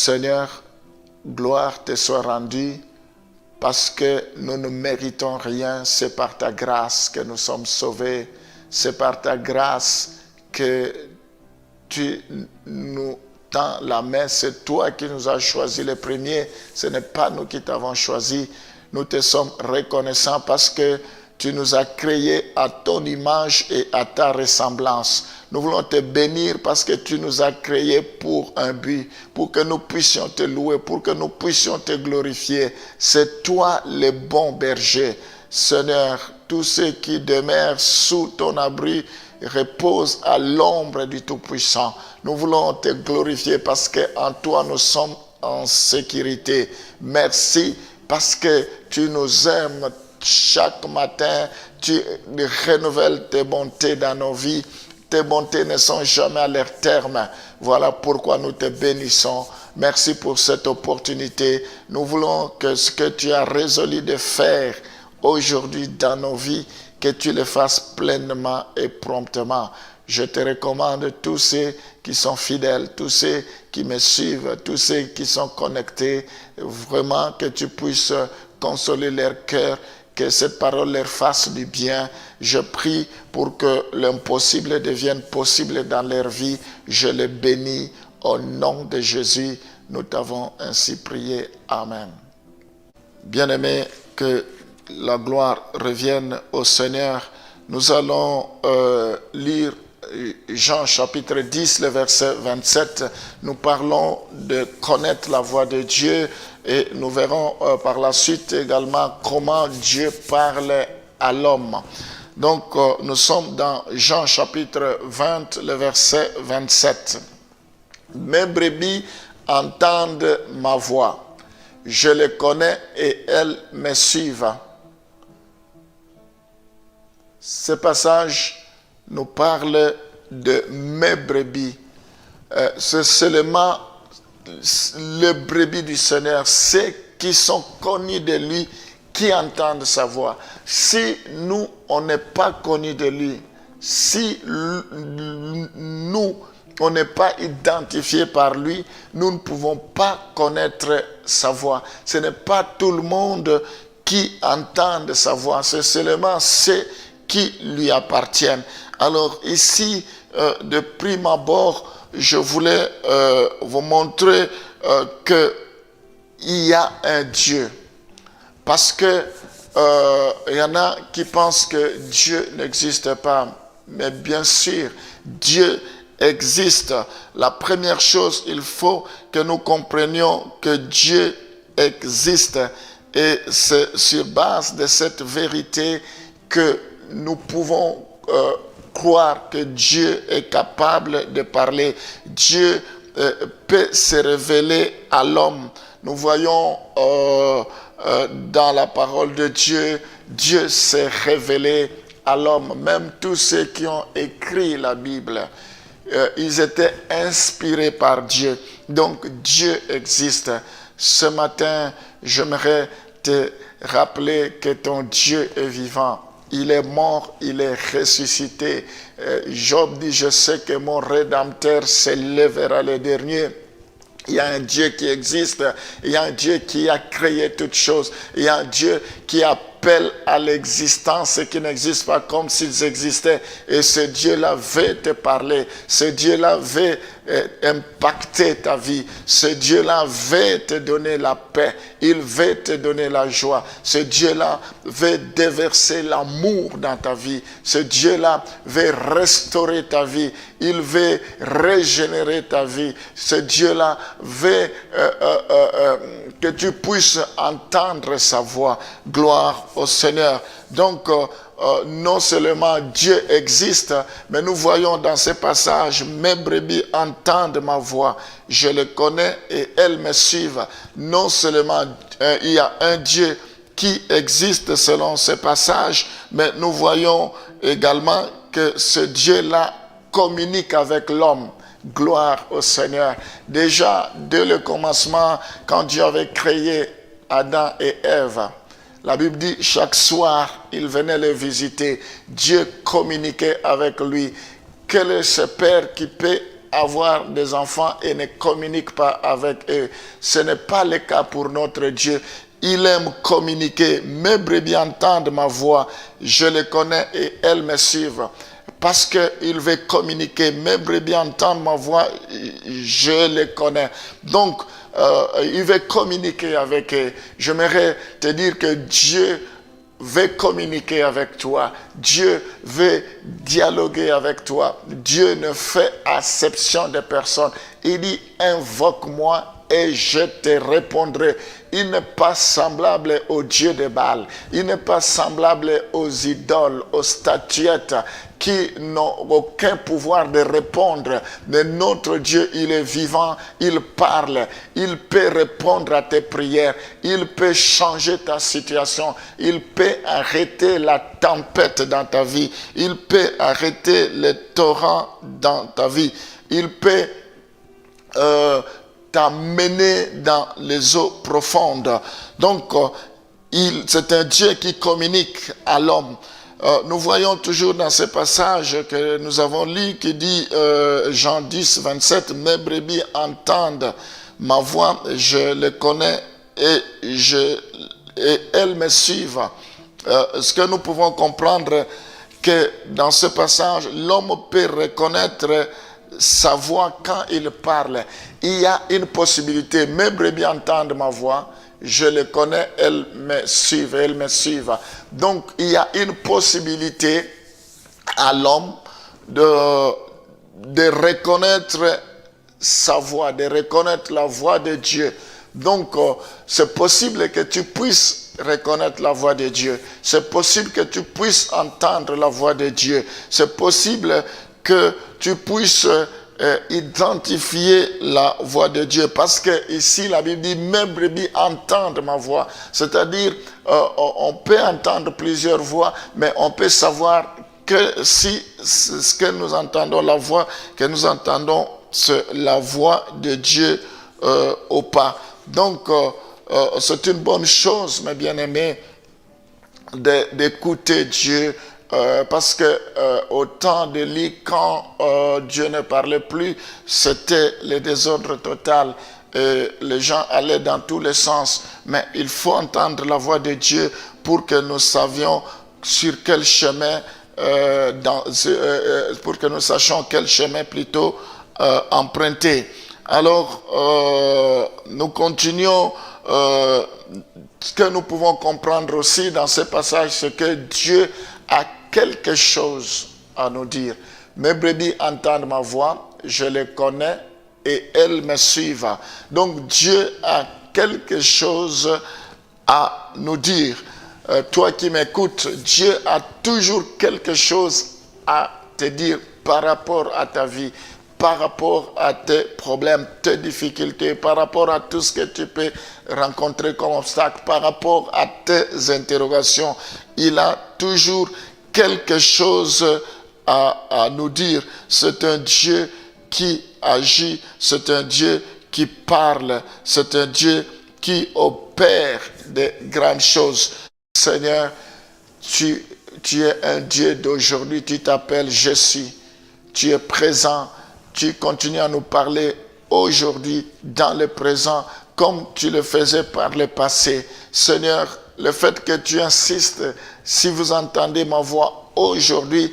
Seigneur, gloire te soit rendue parce que nous ne méritons rien. C'est par ta grâce que nous sommes sauvés. C'est par ta grâce que tu nous tends la main. C'est toi qui nous as choisis les premiers. Ce n'est pas nous qui t'avons choisi. Nous te sommes reconnaissants parce que tu nous as créés à ton image et à ta ressemblance. Nous voulons te bénir parce que tu nous as créés pour un but, pour que nous puissions te louer, pour que nous puissions te glorifier. C'est toi le bon berger. Seigneur, tous ceux qui demeurent sous ton abri reposent à l'ombre du Tout-Puissant. Nous voulons te glorifier parce qu'en toi nous sommes en sécurité. Merci parce que tu nous aimes. Chaque matin, tu renouvelles tes bontés dans nos vies. Tes bontés ne sont jamais à leur terme. Voilà pourquoi nous te bénissons. Merci pour cette opportunité. Nous voulons que ce que tu as résolu de faire aujourd'hui dans nos vies, que tu le fasses pleinement et promptement. Je te recommande tous ceux qui sont fidèles, tous ceux qui me suivent, tous ceux qui sont connectés. Vraiment que tu puisses consoler leur cœur, que cette parole leur fasse du bien. Je prie pour que l'impossible devienne possible dans leur vie. Je les bénis au nom de Jésus. Nous t'avons ainsi prié. Amen. Bien-aimés, que la gloire revienne au Seigneur. Nous allons lire Jean chapitre 10, le verset 27. Nous parlons de connaître la voix de Dieu. Et nous verrons par la suite également comment Dieu parle à l'homme. Donc, nous sommes dans Jean chapitre 20, le verset 27. Mes brebis entendent ma voix. Je les connais et elles me suivent. Ce passage nous parle de mes brebis. C'est seulement les brebis du Seigneur, ceux qui sont connus de lui, qui entendent sa voix. Si nous, on n'est pas connus de lui, si nous, on n'est pas identifiés par lui, nous ne pouvons pas connaître sa voix. Ce n'est pas tout le monde qui entend sa voix, c'est seulement ceux qui lui appartiennent. Alors ici, de prime abord, je voulais vous montrer qu'il y a un Dieu. Parce que y en a qui pensent que Dieu n'existe pas. Mais bien sûr, Dieu existe. La première chose, il faut que nous comprenions que Dieu existe. Et c'est sur base de cette vérité que nous pouvons croire que Dieu est capable de parler. Dieu peut se révéler à l'homme. Nous voyons dans la parole de Dieu, Dieu s'est révélé à l'homme. Même tous ceux qui ont écrit la Bible, ils étaient inspirés par Dieu. Donc Dieu existe. Ce matin, j'aimerais te rappeler que ton Dieu est vivant. Il est mort, il est ressuscité. Job dit, je sais que mon Rédempteur s'élèvera le dernier. Il y a un Dieu qui existe, il y a un Dieu qui a créé toutes choses, il y a un Dieu qui appelle à l'existence ce qui n'existe pas comme s'ils existaient. Et ce Dieu-là veut te parler, ce Dieu-là veut impacter ta vie, ce Dieu-là veut te donner la paix, il veut te donner la joie, ce Dieu-là veut déverser l'amour dans ta vie, ce Dieu-là veut restaurer ta vie, il veut régénérer ta vie, ce Dieu-là veut que tu puisses entendre sa voix. Gloire au Seigneur. Donc, non seulement Dieu existe, mais nous voyons dans ces passages, mes brebis entendent ma voix, je le connais et elles me suivent. Non seulement il y a un Dieu qui existe selon ces passages, mais nous voyons également que ce Dieu-là communique avec l'homme. Gloire au Seigneur. Déjà, dès le commencement, quand Dieu avait créé Adam et Ève, la Bible dit, chaque soir, il venait les visiter. Dieu communiquait avec lui. Quel est ce Père qui peut avoir des enfants et ne communique pas avec eux. Ce n'est pas le cas pour notre Dieu. Il aime communiquer. Mes brebis entendent ma voix. Je les connais et elles me suivent. Parce qu'il veut communiquer. Mes brebis entendent ma voix. Je les connais. Donc, il veut communiquer avec eux. J'aimerais te dire que Dieu veut communiquer avec toi. Dieu veut dialoguer avec toi. Dieu ne fait acception de personne. Il dit, invoque-moi et je te répondrai. Il n'est pas semblable au Dieu de Baal. Il n'est pas semblable aux idoles, aux statuettes qui n'ont aucun pouvoir de répondre. Mais notre Dieu, il est vivant, il parle, il peut répondre à tes prières, il peut changer ta situation, il peut arrêter la tempête dans ta vie, il peut arrêter les torrents dans ta vie, il peut t'amener dans les eaux profondes. Donc, c'est un Dieu qui communique à l'homme. Nous voyons toujours dans ce passage que nous avons lu qui dit, Jean 10, 27, « Mes brebis entendent ma voix, je les connais et elles me suivent. » Ce que nous pouvons comprendre, que dans ce passage, l'homme peut reconnaître sa voix quand il parle. Il y a une possibilité. Mes brebis entendent ma voix, je les connais, elles me suivent. Donc, il y a une possibilité à l'homme de reconnaître sa voix, de reconnaître la voix de Dieu. Donc, c'est possible que tu puisses reconnaître la voix de Dieu. C'est possible que tu puisses entendre la voix de Dieu. C'est possible que tu puisses identifier la voix de Dieu. Parce que ici, la Bible dit, mes brebis entendent ma voix. C'est-à-dire, on peut entendre plusieurs voix, mais on peut savoir que si ce que nous entendons, la voix que nous entendons, c'est la voix de Dieu ou pas. Donc, c'est une bonne chose, mes bien-aimés, d'écouter Dieu. Parce que au temps de Élie, quand Dieu ne parlait plus, c'était le désordre total. Les gens allaient dans tous les sens. Mais il faut entendre la voix de Dieu pour que nous savions sur quel chemin, pour que nous sachions quel chemin plutôt emprunter. Alors, nous continuons. Ce que nous pouvons comprendre aussi dans ce passage, c'est que Dieu a quelque chose à nous dire. Mes brebis entendent ma voix, je les connais et elles me suivent. Donc Dieu a quelque chose à nous dire. Toi qui m'écoutes, Dieu a toujours quelque chose à te dire par rapport à ta vie, par rapport à tes problèmes, tes difficultés, par rapport à tout ce que tu peux rencontrer comme obstacle, par rapport à tes interrogations. Il a toujours quelque chose à nous dire. C'est un Dieu qui agit, c'est un Dieu qui parle, c'est un Dieu qui opère de grandes choses. Seigneur, tu es un Dieu d'aujourd'hui, tu t'appelles Je suis, tu es présent. Tu continues à nous parler aujourd'hui, dans le présent, comme tu le faisais par le passé. Seigneur, le fait que tu insistes, si vous entendez ma voix aujourd'hui,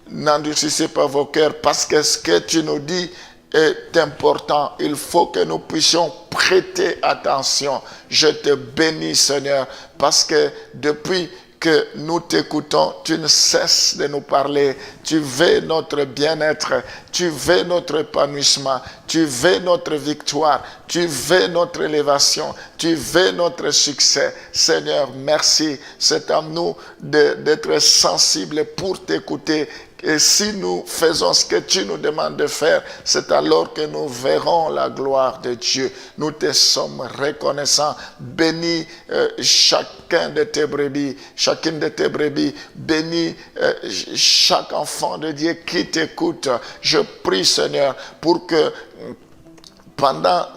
n'endurcissez pas vos cœurs, parce que ce que tu nous dis est important. Il faut que nous puissions prêter attention. Je te bénis, Seigneur, parce que depuis que nous t'écoutons, tu ne cesses de nous parler. Tu veux notre bien-être, tu veux notre épanouissement, tu veux notre victoire, tu veux notre élévation, tu veux notre succès. Seigneur, merci. C'est à nous d'être sensibles pour t'écouter. Et si nous faisons ce que tu nous demandes de faire, c'est alors que nous verrons la gloire de Dieu. Nous te sommes reconnaissants. Bénis chacun de tes brebis, chacune de tes brebis. Bénis chaque enfant de Dieu qui t'écoute. Je prie, Seigneur, pour que pendant,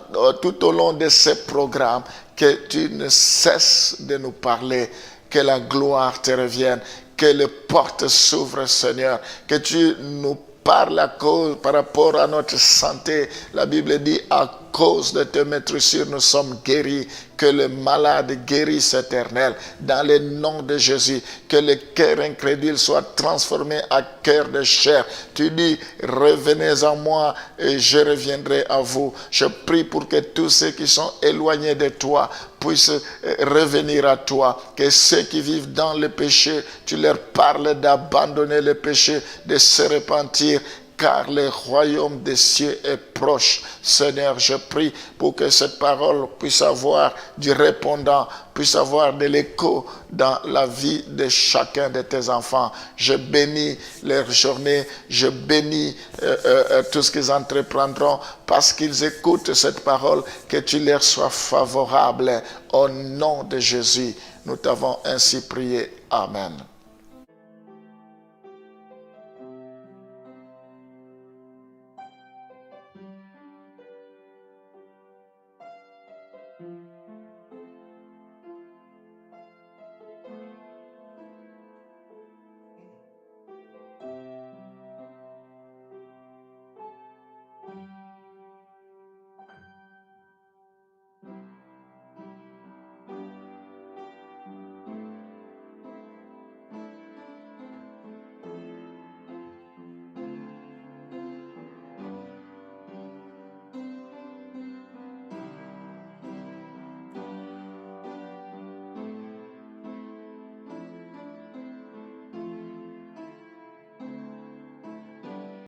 tout au long de ces programmes, que tu ne cesses de nous parler, que la gloire te revienne. Que les portes s'ouvrent, Seigneur. Que tu nous par rapport à notre santé, la Bible dit à cause de tes meurtrissures, nous sommes guéris. Que le malade guérisse éternel. Dans le nom de Jésus, que le cœur incrédule soit transformé en cœur de chair. Tu dis, revenez à moi et je reviendrai à vous. Je prie pour que tous ceux qui sont éloignés de toi puissent revenir à toi. Que ceux qui vivent dans le péché, tu leur parles d'abandonner le péché, de se repentir, car le royaume des cieux est proche. Seigneur, je prie pour que cette parole puisse avoir du répondant, puisse avoir de l'écho dans la vie de chacun de tes enfants. Je bénis leur journée, je bénis tout ce qu'ils entreprendront parce qu'ils écoutent cette parole, que tu leur sois favorable. Au nom de Jésus, nous t'avons ainsi prié. Amen.